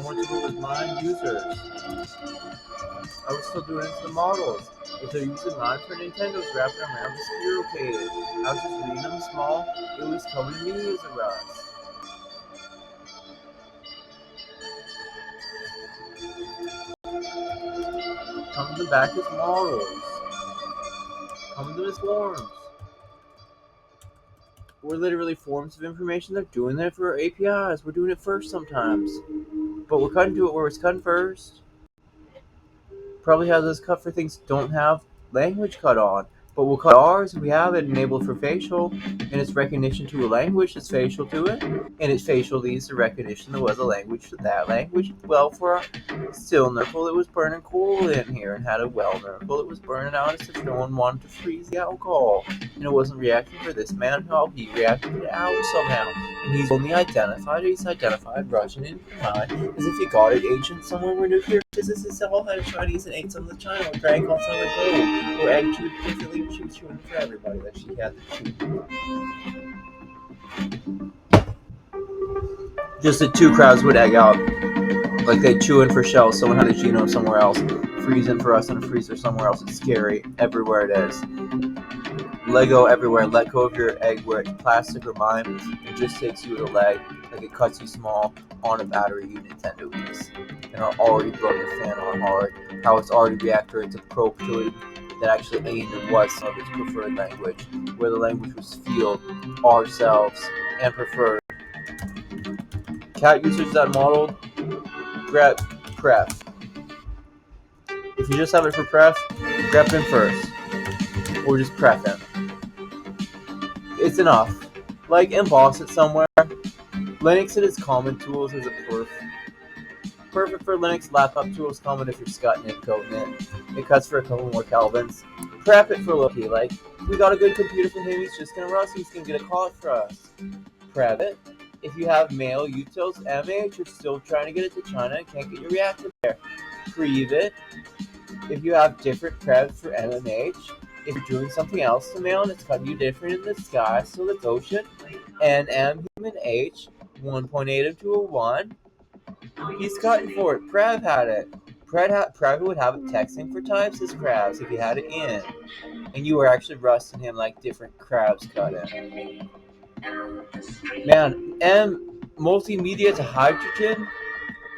more to it with mine users. I was still doing it to the models. If they're using mine for Nintendo's wrapping around the spiral cage, I was just reading them small. It was coming to me as a rust. Come to the back as models. Come to as forms. We're literally forms of information. They're doing that for APIs. We're doing it first sometimes. But we're cutting to it where it's cutting first. Probably has us cut for things don't have language cut on. But we'll cut ours if we have it enabled for facial, and its recognition to a language that's facial to it. And its facial leads to recognition there was a language to that language. Well, for a still nurple, it was burning coal in here, and had a well nurple, it was burning out as if no one wanted to freeze the alcohol. And it wasn't reacting for this man, how he reacted to the owl somehow. And he's only identified Russian in mind, as if he got it ancient somewhere where nuclear physicists all had a Chinese and ate some of the China, or drank all some of the gold, or egg chewed differently, she was chewing for everybody that she had to chew. Just the two crowds would egg out. Like they chewing for shells, someone had a genome somewhere else, freezing for us in a freezer somewhere else. It's scary. Everywhere it is. Lego everywhere. Let go of your egg where it's plastic or mine. It just takes you with a leg, like it cuts you small on a battery you Nintendo is. And are already blowing your fan on hard. How it's already reacted to probe to it that actually aimed and was some of its preferred language, where the language was field, ourselves, and preferred. Cat users that modeled grep pref. If you just have it for pref, grep him first. Or just pref him. It's enough. Like emboss it somewhere. Linux and its common tools is a perf. Perfect for Linux laptop tools, common if you're scutting it, coding it. It cuts for a couple more kelvins. Prep it for Loki. Like, we got a good computer for him, he's just gonna rust, he's gonna get a call for us. Prep it. If you have mail utils, MH, you're still trying to get it to China and can't get your reactor there. Preve it. If you have different prevs for MMH, if you're doing something else to mail and it's cutting you different in the sky, so it's ocean, and M human H, 1.8 to a 1, he's cutting for it. Prev had it. Prev would have it texting for types as crabs if you had it in. And you were actually rusting him like different crabs cut in. Man, M multimedia to hydrogen,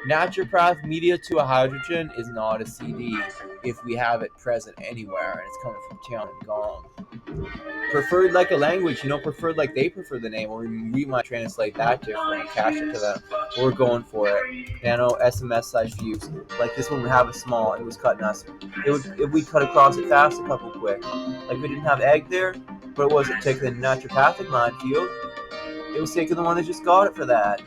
naturopath media to a hydrogen is not a CD if we have it present anywhere and it's coming from Tian and Gong. Preferred like a language, preferred like they prefer the name, or we might translate that different and cache it to them. We're going for it. Nano SMS/views. Like this one would have a small, it was cutting us. If we cut across it fast, a couple quick. Like we didn't have egg there, but it wasn't taking the naturopathic minefield. It was taking the one that just got it for that.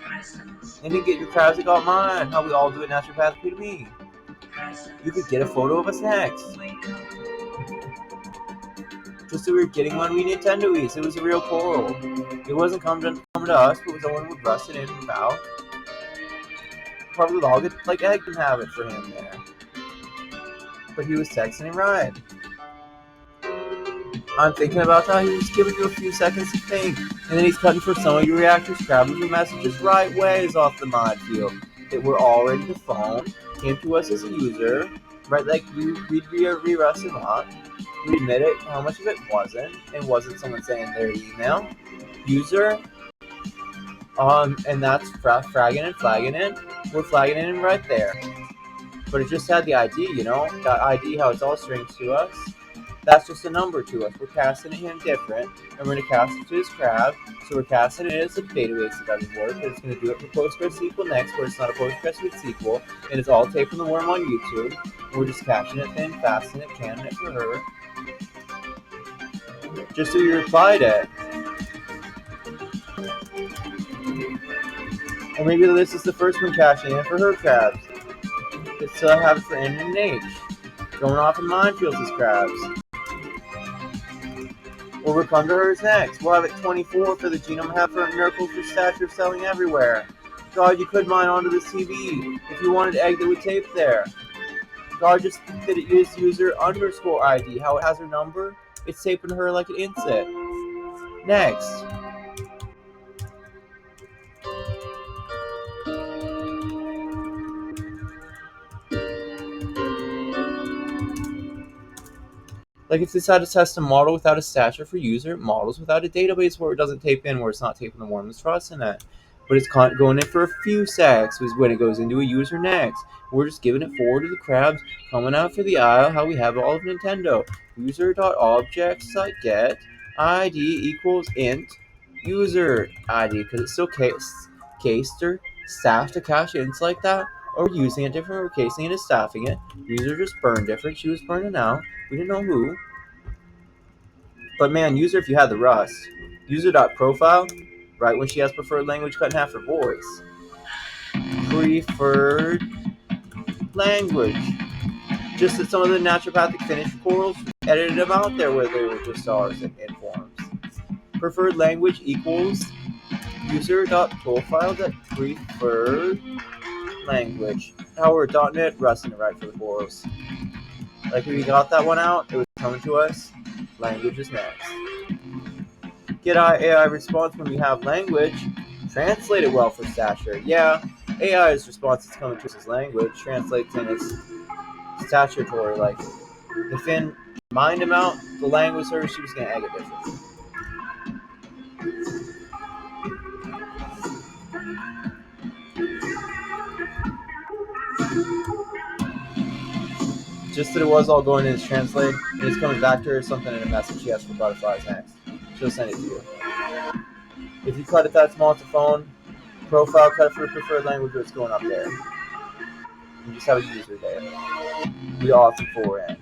And didn't get your crabs that got mine. How we all do it naturopathically to me. You could get a photo of us next. Just so we were getting one we Nintendo-ies. It was a real coral. It wasn't coming to us, but it was the one would rust it in and out. Probably all good, like Egg can have it for him there. But he was texting him right. I'm thinking about that. He was giving you a few seconds to think. And then he's cutting for some of your reactors, grabbing your messages right ways off the mod field that were already the phone, came to us as a user, right? Like we'd re-rust him up. We admit it, how much of it wasn't, and wasn't someone saying their email, user, and that's fragging and flagging it. We're flagging it in right there. But it just had the ID, that ID, how it's all strings to us. That's just a number to us. We're casting it him different, and we're going to cast it to his crab. So we're casting it as a database that doesn't work, but it's going to do it for PostgreSQL next, where it's not a Postgres with SQL, and it's all taped from the worm on YouTube. We're just caching it thin, fasting it, canning it for her. Just so you replied it. Or maybe this is the first one caching it for her crabs. It still have it for N and H. Going off in minefields as crabs. Or we'll come to hers next. We'll have it 24 for the genome, have for Nurple for stature selling everywhere. God, you could mine onto the CV if you wanted egg that would tape there. God, just did it use user underscore ID, how it has her number. It's taping her like an inset. Next. Like if this had to test a model without a stature for user, models without a database where it doesn't tape in, where it's not taping the warmness trust in it. But it's going in for a few secs is when it goes into a user next. We're just giving it forward to the crabs, coming out for the aisle, how we have all of Nintendo. User.objects.get ID equals int user ID, because it's still cased or staffed to cache ints like that, or we're using it different, we're casing it and staffing it. User just burned different, she was burning out. We didn't know who. But man, user, if you had the Rust, user.profile, right when she has preferred language cut in half for voice. Preferred language. Just that some of the naturopathic finished corals edited them out there where they were just stars and forms. Preferred language equals user.profile that preferred language. Howard.net, Rust in the right for the corals. Like we got that one out, it was coming to us. Language is next. Get AI response when we have language. Translate it well for stature. Yeah, AI's response is coming to us as language. Translates in its statutory. Like, if in mind amount, the language her, she was going to egg it differently. Just that it was all going in as translate, and it's coming back to her something in a message she has for butterflies next. She'll send it to you. If you cut it that small to phone, profile, cut it for preferred language, it's going up there. You just have a user there. We all have to 4 in.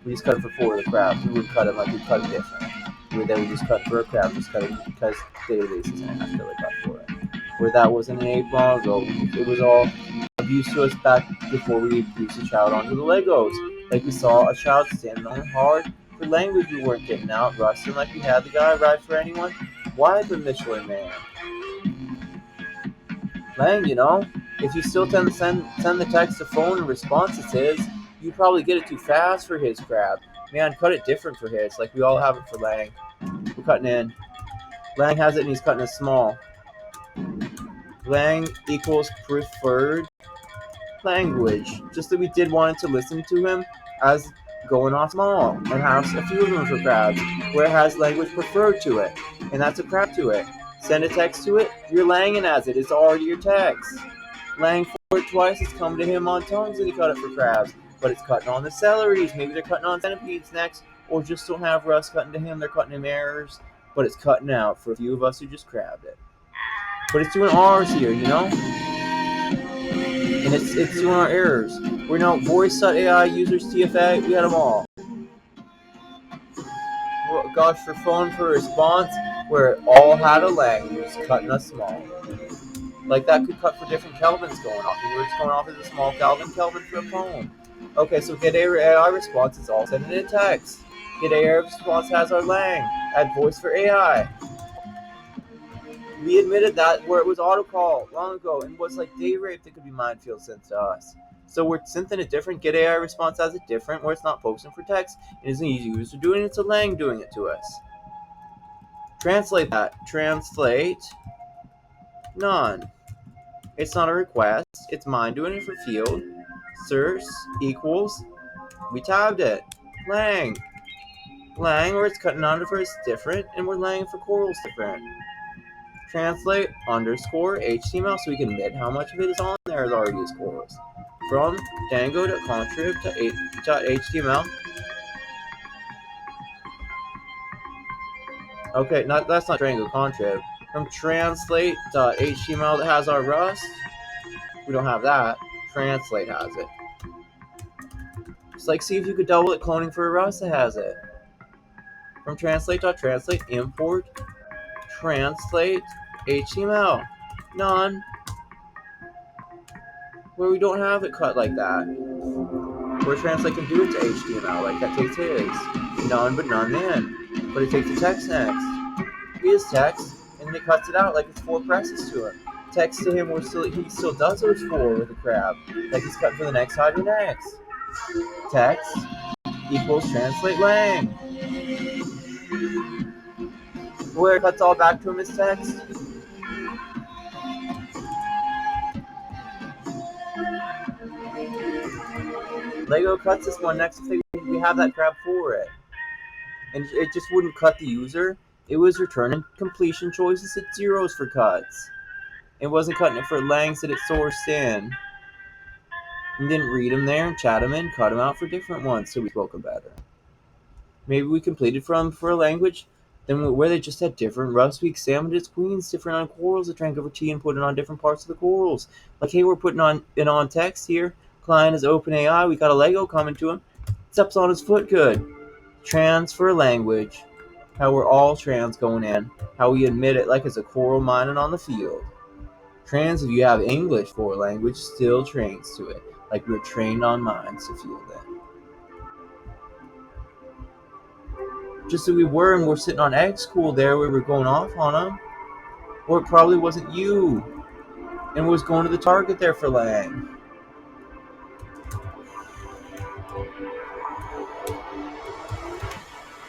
We just cut it for 4 of the crab. We wouldn't cut it like we cut it different. We just cut for a crab, just cut it because databases and have to really cut for it. Where that wasn't an long ago, it was all abused to us back before we abused a child onto the Legos. Like we saw a child standing on hard for language we weren't getting out, rusting like we had the guy ride for anyone. Why the Michelin Man? Lang, if you still tend to send the text to phone and response is his, you probably get it too fast for his crab. Man, cut it different for his. Like we all have it for Lang. We're cutting in. Lang has it and he's cutting it small. Lang equals preferred language. Just that we did want to listen to him as going off small and have a few of them for crabs, where it has language preferred to it, and that's a crab to it. Send a text to it, you're langing as it. It's already your text. Lang for it twice, it's come to him on tongues and he cut it for crabs. But it's cutting on the celeries. Maybe they're cutting on centipedes next, or just don't have Rust cutting to him. They're cutting him errors, but it's cutting out for a few of us who just crabbed it. But it's doing ours here, and it's doing our errors. We're now voice.ai users TFA. We had them all. Well, gosh, for phone for response, where it all had a language, cutting us small. Like that could cut for different Kelvins going off. We were just going off as a small Kelvin for a phone. Okay, so get AI response is all sending in text. Get AI response has our lang. Add voice for AI. We admitted that where it was autocall long ago and was like day rape that could be minefield sent to us. So we're synthing it different. Get AI response has it different where it's not posting for text. It isn't easy user doing it, it's a lang doing it to us. Translate that. Translate none. It's not a request. It's mine doing it for field. Source equals. We tabbed it. Lang. Lang, where it's cutting on for it's different, and we're lang for corals different. Translate underscore HTML so we can admit how much of it is on there as already is corals. From Django.contrib.html. Okay, that's not Django contrib. From translate.html that has our Rust. We don't have that. Translate has it. It's like, see if you could double it cloning for a Rust that has it. From translate.translate import translate HTML. None. Where we don't have it cut like that. Where translate can do it to HTML, like that takes his. None but none then. But it takes the text next. His text, and it cuts it out like it's 4 presses to it. Text to him where he still does those 4 with the crab. Like he's cut for the next side or next. Text equals translate lang. Where it cuts all back to him as text. Lego cuts this one next if we have that crab for it. and it just wouldn't cut the user. It was returning completion choices at zeros for cuts. It wasn't cutting it for lengths that it sourced in. And didn't read them there and chat them in, cut them out for different ones so we spoke them better. Maybe we completed from for a language then where they just had different rough speak sandwiches, queens, different on corals that drank over tea and put it on different parts of the corals. Like, hey, we're putting on text here. Client is OpenAI. We got a Lego coming to him. Steps on his foot good. Transfer language. How we're all trans going in. How we admit it like it's a coral mining on the field. Trans, if you have English for a language, still trains to it. Like we're trained on minds to feel that. Just so we were, and we're sitting on egg school there, we were going off on them. Or it probably wasn't you, and was going to the target there for Lang.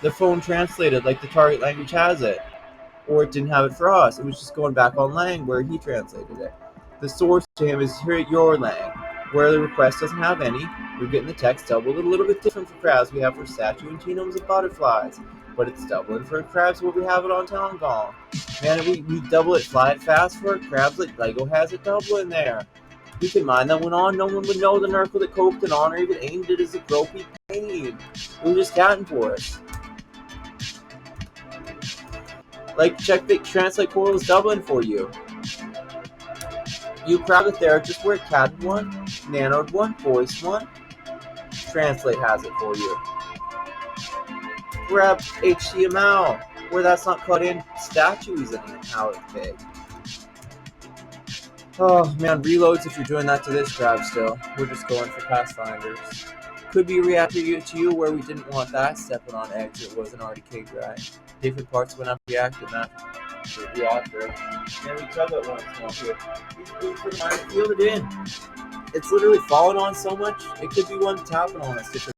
The phone translated like the target language has it. Or it didn't have it for us. It was just going back on Lang where he translated it. The source to him is here at your Lang, where the request doesn't have any. We're getting the text doubled a little bit different for crabs. We have for statue and genomes of butterflies, but it's doubling for crabs where we have it on Telangong. Man, we double it, fly it fast for crabs like Lego has it doubling there. We can mine that one on. No one would know the Nurgle that coped it on or even aimed it as a gropey pain. It was just catting for us. Like, check the translate portal is doubling for you. You grab it there, just where it catted one, nanoed one, voiced one. Translate has it for you. Grab HTML, where that's not cut in statues in it, how it's big. Oh man, reloads if you're doing that to this grab still. We're just going for pathfinders. Could be a reactor to you where we didn't want that stepping on eggs. It wasn't already cake right. Different parts went up reacting that reactor. And we tug it once more here. We feel it in. It's literally falling on so much. It could be one tapping on us.